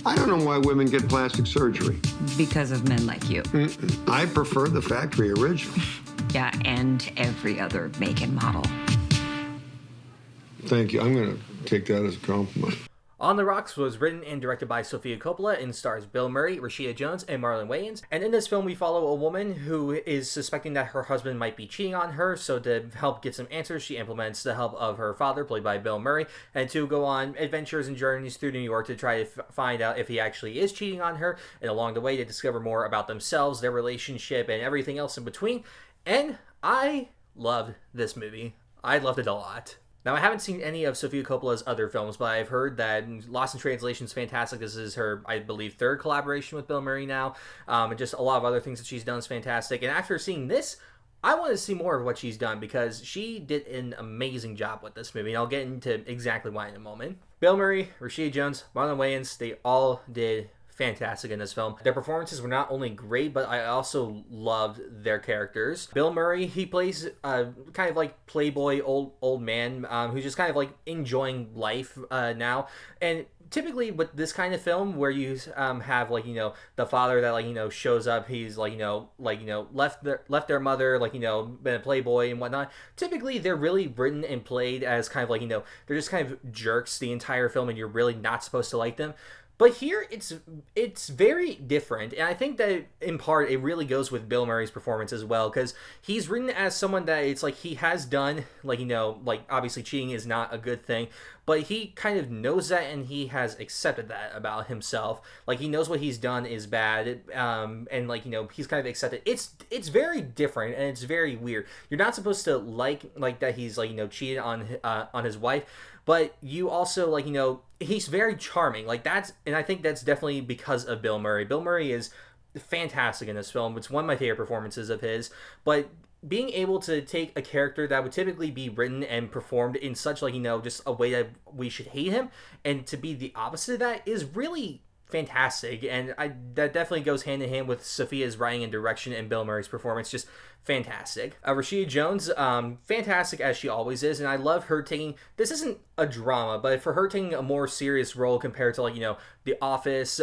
I don't know why women get plastic surgery. Because of men like you. I prefer the factory original. Yeah, and every other make and model. Thank you. I'm going to take that as a compliment. On the Rocks was written and directed by Sofia Coppola and stars Bill Murray, Rashida Jones, and Marlon Wayans. And in this film, we follow a woman who is suspecting that her husband might be cheating on her. So to help get some answers, she implements the help of her father, played by Bill Murray, and to go on adventures and journeys through New York to try to find out if he actually is cheating on her. And along the way, to discover more about themselves, their relationship, and everything else in between. And I loved this movie. I loved it a lot. Now, I haven't seen any of Sofia Coppola's other films, but I've heard that Lost in Translation is fantastic. This is her, I believe, third collaboration with Bill Murray now. And just a lot of other things that she's done is fantastic. And after seeing this, I want to see more of what she's done because she did an amazing job with this movie. And I'll get into exactly why in a moment. Bill Murray, Rashida Jones, Marlon Wayans, they all did fantastic in this film. Their performances were not only great, but I also loved their characters. Bill Murray, he plays kind of like playboy old man who's just kind of like enjoying life now. And typically with this kind of film where you have like, you know, the father that like, you know, shows up, he's like, left their mother, like, you know, been a playboy and whatnot. Typically they're really written and played as kind of like, you know, they're just kind of jerks the entire film and you're really not supposed to like them. But here, it's very different, and I think that, in part, it really goes with Bill Murray's performance as well, because he's written as someone that it's like he has done, like, you know, like, obviously cheating is not a good thing, but he kind of knows that, and he has accepted that about himself. Like, he knows what he's done is bad, and, like, you know, he's kind of accepted. It's very different, and it's very weird. You're not supposed to like that he's, like, you know, cheated on his wife, but you also, like, you know, he's very charming. Like, and I think that's definitely because of Bill Murray. Bill Murray is fantastic in this film. It's one of my favorite performances of his. But being able to take a character that would typically be written and performed in such, like, you know, just a way that we should hate him, and to be the opposite of that is really fantastic. And that definitely goes hand in hand with Sofia's writing and direction and Bill Murray's performance. Just fantastic. Rashida Jones, fantastic as she always is, and I love her taking, this isn't a drama, but for her taking a more serious role compared to, like, you know, The Office,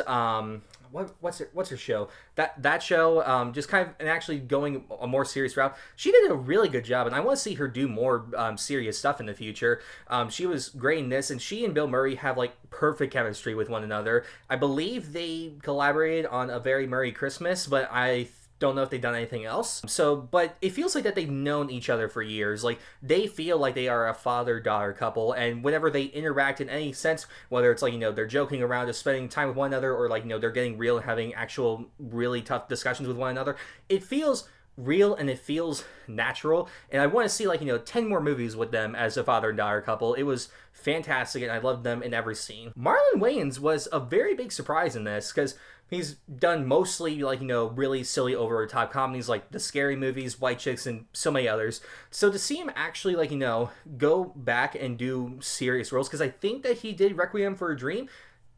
what's her show? That show, just kind of, and actually going a more serious route. She did a really good job, and I want to see her do more serious stuff in the future. She was great in this, and she and Bill Murray have like perfect chemistry with one another. I believe they collaborated on A Very Merry Christmas, but I don't know if they've done anything else. So, but it feels like that they've known each other for years. Like, they feel like they are a father-daughter couple, and whenever they interact in any sense, whether it's like, you know, they're joking around, just spending time with one another, or like, you know, they're getting real and having actual really tough discussions with one another, it feels real and it feels natural. And I want to see, like, you know, 10 more movies with them as a father and daughter couple. It was fantastic, and I loved them in every scene. Marlon Wayans was a very big surprise in this, because he's done mostly, like, you know, really silly over-the-top comedies like the Scary Movies, White Chicks, and so many others. So to see him actually, like, you know, go back and do serious roles, because I think that he did Requiem for a Dream,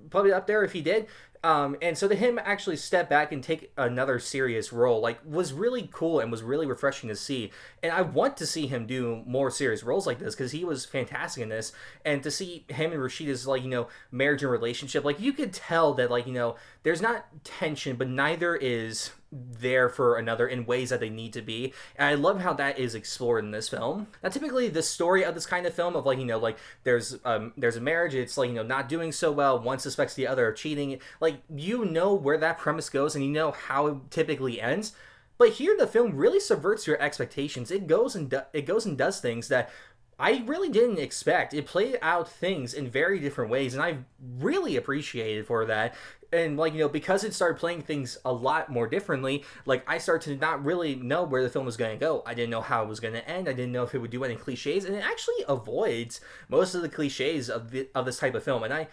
probably up there if he did. And so to him actually step back and take another serious role, like, was really cool and was really refreshing to see. And I want to see him do more serious roles like this, because he was fantastic in this. And to see him and Rashida's, like, you know, marriage and relationship, like, you could tell that, like, you know, there's not tension, but neither is there for another in ways that they need to be. And I love how that is explored in this film. Now, typically the story of this kind of film of, like, you know, like, there's a marriage, it's like, you know, not doing so well, one suspects the other of cheating, like, you know where that premise goes and you know how it typically ends. But here the film really subverts your expectations. It goes and does things that I really didn't expect. It played out things in very different ways, and I really appreciated for that. And, like, you know, because it started playing things a lot more differently, like, I started to not really know where the film was going to go. I didn't know how it was going to end. I didn't know if it would do any cliches, and it actually avoids most of the cliches of this type of film. And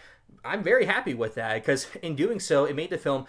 I'm very happy with that, because in doing so, it made the film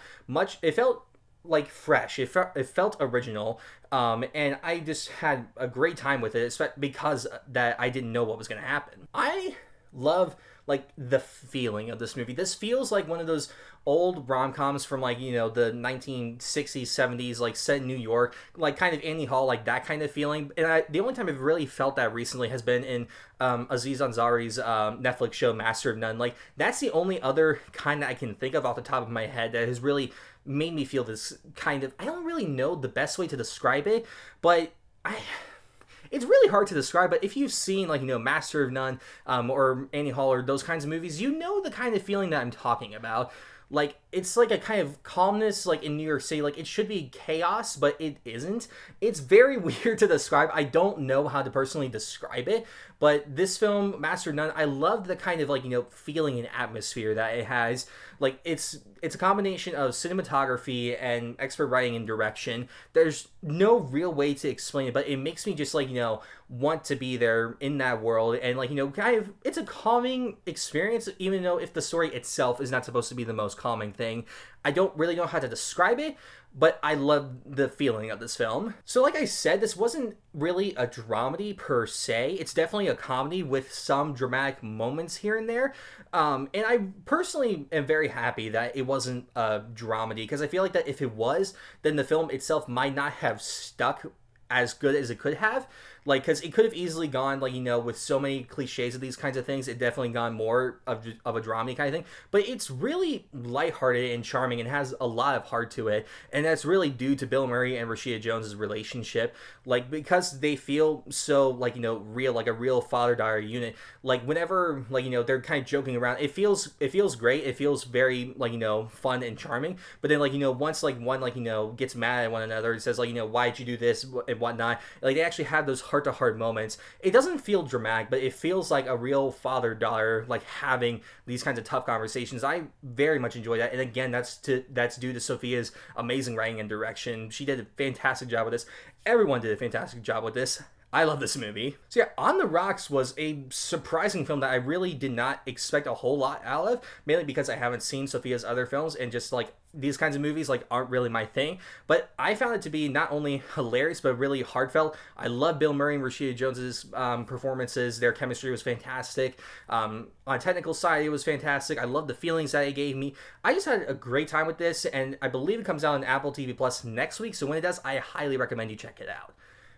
it felt like fresh. It felt original, and I just had a great time with it, because that I didn't know what was going to happen. I love like the feeling of this movie. This feels like one of those old rom-coms from like, you know, the 1960s, 70s, like set in New York, like kind of Annie Hall, like that kind of feeling. And the only time I've really felt that recently has been in Aziz Ansari's Netflix show Master of None. Like that's the only other kind that I can think of off the top of my head that has really made me feel this kind of, I don't really know the best way to describe it, but it's really hard to describe, but if you've seen, like, you know, Master of None, or Annie Hall, or those kinds of movies, you know the kind of feeling that I'm talking about. Like, it's like a kind of calmness, like, in New York City. Like, it should be chaos, but it isn't. It's very weird to describe. I don't know how to personally describe it, but this film, Master of None, I love the kind of, like, you know, feeling and atmosphere that it has. Like, it's a combination of cinematography and expert writing and direction. There's no real way to explain it, but it makes me just, like, you know, want to be there in that world. And, like, you know, kind of, it's a calming experience, even though if the story itself is not supposed to be the most calming thing. I don't really know how to describe it, but I love the feeling of this film. So like I said, this wasn't really a dramedy per se. It's definitely a comedy with some dramatic moments here and there. And I personally am very happy that it wasn't a dramedy, because I feel like that if it was, then the film itself might not have stuck as good as it could have. Like, because it could have easily gone, like, you know, with so many cliches of these kinds of things, it definitely gone more of a dramedy kind of thing. But it's really lighthearted and charming and has a lot of heart to it. And that's really due to Bill Murray and Rashida Jones's relationship. Like, because they feel so, like, you know, real, like a real father-daughter unit. Like, whenever, like, you know, they're kind of joking around, it feels great. It feels very, like, you know, fun and charming. But then, like, you know, once, like, one, like, you know, gets mad at one another and says, like, you know, why'd you do this and whatnot, like, they actually have those heart-to-heart moments. It doesn't feel dramatic, but it feels like a real father-daughter, like, having these kinds of tough conversations. I very much enjoy that, and again, that's due to Sofia's amazing writing and direction. She did a fantastic job with this. Everyone did a fantastic job with this. I love this movie. So yeah, On the Rocks was a surprising film that I really did not expect a whole lot out of, mainly because I haven't seen Sofia's other films, and just like these kinds of movies like aren't really my thing. But I found it to be not only hilarious but really heartfelt. I love Bill Murray and Rashida Jones's performances. Their chemistry was fantastic. On a technical side, it was fantastic. I love the feelings that it gave me. I just had a great time with this, and I believe it comes out on Apple TV Plus next week. So when it does, I highly recommend you check it out.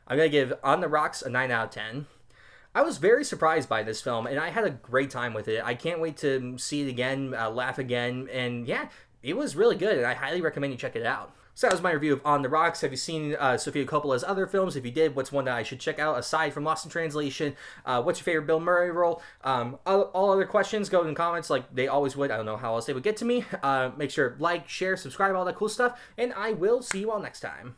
I'm going to give On the Rocks a 9 out of 10. I was very surprised by this film, and I had a great time with it. I can't wait to see it again, laugh again, and yeah, it was really good, and I highly recommend you check it out. So that was my review of On the Rocks. Have you seen Sofia Coppola's other films? If you did, what's one that I should check out aside from Lost in Translation? What's your favorite Bill Murray role? All other questions, go in the comments like they always would. I don't know how else they would get to me. Make sure like, share, subscribe, all that cool stuff, and I will see you all next time.